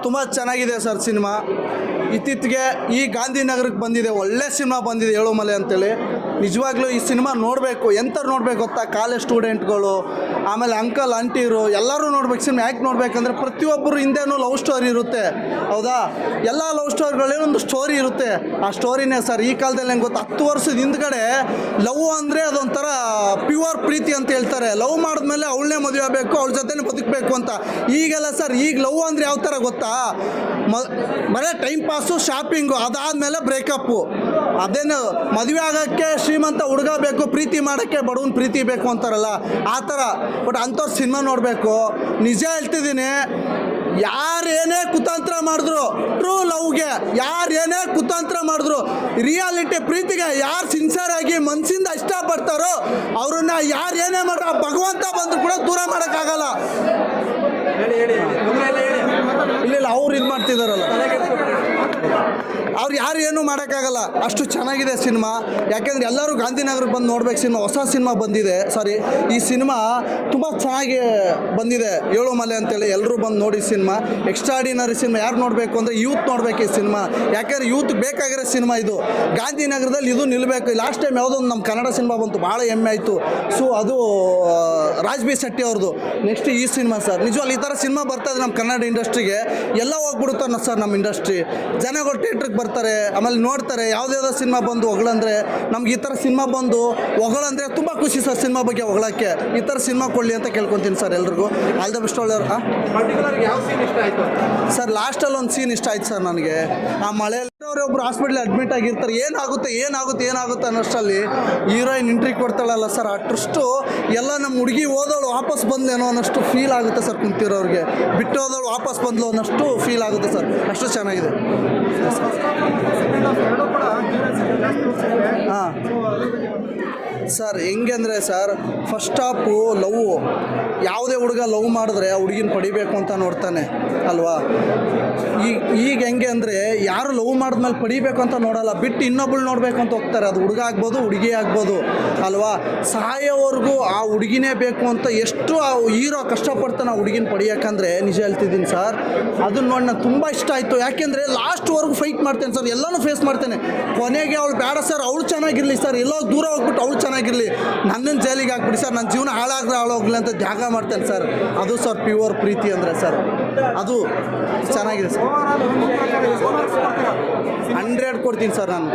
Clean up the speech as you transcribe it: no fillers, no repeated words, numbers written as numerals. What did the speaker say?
ತುಂಬ ಚೆನ್ನಾಗಿದೆ sir cinema. ಇತ್ತೀಚೆಗೆ ಈ ಗಾಂಧಿನಗರಕ್ಕೆ ಬಂದಿದೆ, ಒಳ್ಳೆ ಸಿನಿಮಾ ಬಂದಿದೆ ಏಳುಮಲೆ ಅಂತೇಳಿ. ನಿಜವಾಗ್ಲೂ ಈ ಸಿನಿಮಾ ನೋಡಬೇಕು. ಎಂಥವ್ರು ನೋಡ್ಬೇಕು ಗೊತ್ತಾ? ಕಾಲೇಜ್ ಸ್ಟೂಡೆಂಟ್ಗಳು, ಆಮೇಲೆ ಅಂಕಲ್ ಆಂಟಿರು ಎಲ್ಲರೂ ನೋಡ್ಬೇಕು ಸಿನಿಮಾ. ಯಾಕೆ ನೋಡಬೇಕಂದ್ರೆ ಪ್ರತಿಯೊಬ್ಬರು ಹಿಂದೆನೂ ಲವ್ ಸ್ಟೋರಿ ಇರುತ್ತೆ, ಹೌದಾ? ಎಲ್ಲ ಲವ್ ಸ್ಟೋರಿಗಳೇ ಒಂದು ಸ್ಟೋರಿ ಇರುತ್ತೆ. ಆ ಸ್ಟೋರಿನೇ ಸರ್ ಈ ಕಾಲದಲ್ಲಿ ಹೆಂಗೆ ಗೊತ್ತಾ? 10 ವರ್ಷದ ಹಿಂದ್ಗಡೆ ಲವ್ ಅಂದರೆ ಅದೊಂಥರ ಪ್ಯೂರ್ ಪ್ರೀತಿ ಅಂತ ಹೇಳ್ತಾರೆ. ಲವ್ ಮಾಡಿದ್ಮೇಲೆ ಅವಳನ್ನೇ ಮದುವೆ ಆಗಬೇಕು, ಅವಳ ಜೊತೆನೇ ಬದುಕಬೇಕು ಅಂತ. ಈಗೆಲ್ಲ ಸರ್ ಈಗ ಲವ್ ಅಂದರೆ ಯಾವ ಥರ ಗೊತ್ತಾ? ಬರೀ ಟೈಮ್ ಪಾಸು, ಶಾಪಿಂಗು, ಅದಾದಮೇಲೆ ಬ್ರೇಕಪ್ಪು. ಅದೇನು ಮದುವೆ ಆಗೋಕ್ಕೆ ಶ್ರೀಮಂತ ಹುಡುಗ ಬೇಕು, ಪ್ರೀತಿ ಮಾಡೋಕ್ಕೆ ಬಡವನ ಪ್ರೀತಿ ಬೇಕು ಅಂತಾರಲ್ಲ, ಆ ಥರ. ಬಟ್ ಅಂಥವ್ರು ಸಿನಿಮಾ ನೋಡಬೇಕು. ನಿಜ ಹೇಳ್ತಿದ್ದೀನಿ, ಯಾರೇನೇ ಕುತಂತ್ರ ಮಾಡಿದ್ರು, ಟ್ರೂ ಲವ್ಗೆ ಯಾರೇನೇ ಕುತಂತ್ರ ಮಾಡಿದ್ರು, ರಿಯಾಲಿಟಿ ಪ್ರೀತಿಗೆ ಯಾರು ಸಿನ್ಸಿಯರ್ ಆಗಿ ಮನಸ್ಸಿಂದ ಇಷ್ಟಪಡ್ತಾರೋ ಅವ್ರನ್ನ ಯಾರು ಏನೇ ಮಾಡ್ರೋ ಭಗವಂತ ಬಂದರೂ ಕೂಡ ದೂರ ಮಾಡೋಕ್ಕಾಗಲ್ಲ. ಇಲ್ಲ ಅವ್ರು ಇದು ಮಾಡ್ತಿದ್ದಾರಲ್ಲ, ಅವ್ರು ಯಾರು ಏನೂ ಮಾಡೋಕ್ಕಾಗಲ್ಲ. ಅಷ್ಟು ಚೆನ್ನಾಗಿದೆ ಸಿನಿಮಾ. ಯಾಕೆಂದರೆ ಎಲ್ಲರೂ ಗಾಂಧಿನಗರಕ್ಕೆ ಬಂದು ನೋಡ್ಬೇಕು ಸಿನಿಮಾ. ಹೊಸ ಸಿನಿಮಾ ಬಂದಿದೆ, ಈ ಸಿನಿಮಾ ತುಂಬ ಚೆನ್ನಾಗಿ ಬಂದಿದೆ, ಏಳುಮಲೆ ಅಂತೇಳಿ. ಎಲ್ಲರೂ ಬಂದು ನೋಡಿ ಸಿನಿಮಾ. Extraordinary cinema. ಯಾರು ನೋಡಬೇಕು ಅಂದರೆ ಯೂತ್ ನೋಡಬೇಕು ಈ ಸಿನಿಮಾ. ಯಾಕೆಂದರೆ ಯೂತ್ ಬೇಕಾಗಿರೋ ಸಿನಿಮಾ ಇದು. ಗಾಂಧಿನಗರದಲ್ಲಿ ಇದು ನಿಲ್ಲಬೇಕು. ಲಾಸ್ಟ್ ಟೈಮ್ ಯಾವುದೋ ಒಂದು ನಮ್ಮ ಕನ್ನಡ ಸಿನಿಮಾ ಬಂತು, ಭಾಳ ಹೆಮ್ಮೆ ಆಯಿತು. ಸೊ ಅದು ರಾಜ್ ಬಿ ಶೆಟ್ಟಿ ಅವ್ರದ್ದು. ನೆಕ್ಸ್ಟ್ ಈ ಸಿನಿಮಾ ಸರ್. ನಿಜವಾಗ್ಲೂ ಈ ಥರ ಸಿನಿಮಾ ಬರ್ತದೆ ನಮ್ಮ ಕನ್ನಡ ಇಂಡಸ್ಟ್ರಿಗೆ. ಎಲ್ಲ ಹೋಗ್ಬಿಡುತ್ತಾನೆ ಸರ್ ನಮ್ಮ ಇಂಡಸ್ಟ್ರಿ. ಜನಗಳು ಥಿಯೇಟ್ರಿಗೆ ಬರ್ತಾರೆ, ಆಮೇಲೆ ನೋಡ್ತಾರೆ. ಯಾವುದ್ಯಾವುದೋ ಸಿನಿಮಾ ಬಂದು ಹೊಗಳಂದ್ರೆ, ನಮ್ಗೆ ಈ ಥರ ಸಿನಿಮಾ ಬಂದು ಹೊಗಳಂದ್ರೆ ತುಂಬ ಖುಷಿ ಸರ್. ಸಿನಿಮಾ ಬಗ್ಗೆ ಹೊಗಳಕ್ಕೆ ಈ ಥರ ಸಿನಿಮಾ ಕೊಡಲಿ ಅಂತ ಕೇಳ್ಕೊತೀನಿ ಸರ್ ಎಲ್ರಿಗೂ. All the best. ಒಳ್ಳೆಯವ್ರು. ಯಾವ ಸೀನ್ ಇಷ್ಟ ಆಯಿತು ಸರ್? ಲಾಸ್ಟಲ್ಲಿ ಒಂದು ಸೀನ್ ಇಷ್ಟ ಆಯ್ತು ಸರ್ ನನಗೆ. ಆ ಮಳೆಯಲ್ಲಿ ಒಬ್ಬರು ಹಾಸ್ಪಿಟ್ಲ್ ಅಡ್ಮಿಟ್ ಆಗಿರ್ತಾರೆ, ಏನಾಗುತ್ತೆ ಅನ್ನೋಷ್ಟರಲ್ಲಿ ಹೀರೋಯಿನ್ ಎಂಟ್ರಿ ಕೊಡ್ತಾಳಲ್ಲ ಸರ್, ಅಷ್ಟು ಎಲ್ಲ ನಮ್ಮ ಹುಡುಗಿ ಓದೋಳು ವಾಪಸ್ ಬಂದೇನೋ ಅನ್ನೋಷ್ಟು ಫೀಲ್ ಆಗುತ್ತೆ ಸರ್. ಕುಂತಿರೋರಿಗೆ ಬಿಟ್ಟು ಹೋದವಳು ವಾಪಸ್ ಬಂದಳು ಅನ್ನೋಷ್ಟು ಫೀಲ್ ಆಗುತ್ತೆ ಸರ್. ಅಷ್ಟು ಚೆನ್ನಾಗಿದೆ. ಹಾಂ ಸರ್, ಹೆಂಗೆ ಅಂದರೆ ಸರ್, ಫಸ್ಟ್ ಹಾಫು ಲವ್. ಯಾವುದೇ ಹುಡುಗ ಲವ್ ಮಾಡಿದ್ರೆ ಆ ಹುಡುಗಿನ ಪಡಿಬೇಕು ಅಂತ ನೋಡ್ತಾನೆ ಅಲ್ವಾ? ಈಗ ಹೆಂಗೆ ಅಂದರೆ ಯಾರು ಲವ್ ಮಾಡಿದ್ಮೇಲೆ ಪಡಿಬೇಕು ಅಂತ ನೋಡಲ್ಲ, ಬಿಟ್ಟು ಇನ್ನೊಬ್ಬಳು ನೋಡಬೇಕು ಅಂತ ಹೋಗ್ತಾರೆ. ಅದು ಹುಡುಗ ಆಗ್ಬೋದು, ಹುಡುಗಿ ಆಗ್ಬೋದು ಅಲ್ವಾ? ಸಾಯೋವರೆಗೂ ಆ ಹುಡುಗಿನೇ ಬೇಕು ಅಂತ ಎಷ್ಟು ಆ ಹೀರೋ ಕಷ್ಟಪಡ್ತಾನೆ ಆ ಹುಡುಗಿನ ಪಡಿಯೋಕ್ಕಂದ್ರೆ, ನಿಜ ಹೇಳ್ತಿದ್ದೀನಿ ಸರ್. ಅದನ್ನ ನೋಡಿ ನಾನು ತುಂಬ ಇಷ್ಟ ಆಯಿತು. ಯಾಕೆಂದರೆ ಲಾಸ್ಟ್ವರೆಗೂ ಫೈಟ್ ಮಾಡ್ತೇನೆ ಸರ್, ಎಲ್ಲನೂ ಫೇಸ್ ಮಾಡ್ತೇನೆ. ಕೊನೆಗೆ ಅವಳು ಬೇಡ ಸರ್, ಅವಳು ಚೆನ್ನಾಗಿರಲಿ ಸರ್, ಎಲ್ಲೋ ದೂರ ಹೋಗ್ಬಿಟ್ಟು ಅವಳು ಚೆನ್ನಾಗಿರಲಿ, ನನ್ನನ್ನು ಜೈಲಿಗೆ ಹಾಕ್ಬಿಡಿ ಸರ್, ನನ್ನ ಜೀವನ ಹಾಳಾಗಲಿ ಅಂತ ತ್ಯಾಗ ಮಾಡ್ತೇನೆ ಸರ್. ಅದು ಸರ್ ಪ್ಯೂರ್ ಪ್ರೀತಿ ಅಂದರೆ ಸರ್. ಅದು ಚೆನ್ನಾಗಿದೆ ಸರ್. 100 ಕೊಡ್ತೀನಿ ಸರ್ ನಾನು.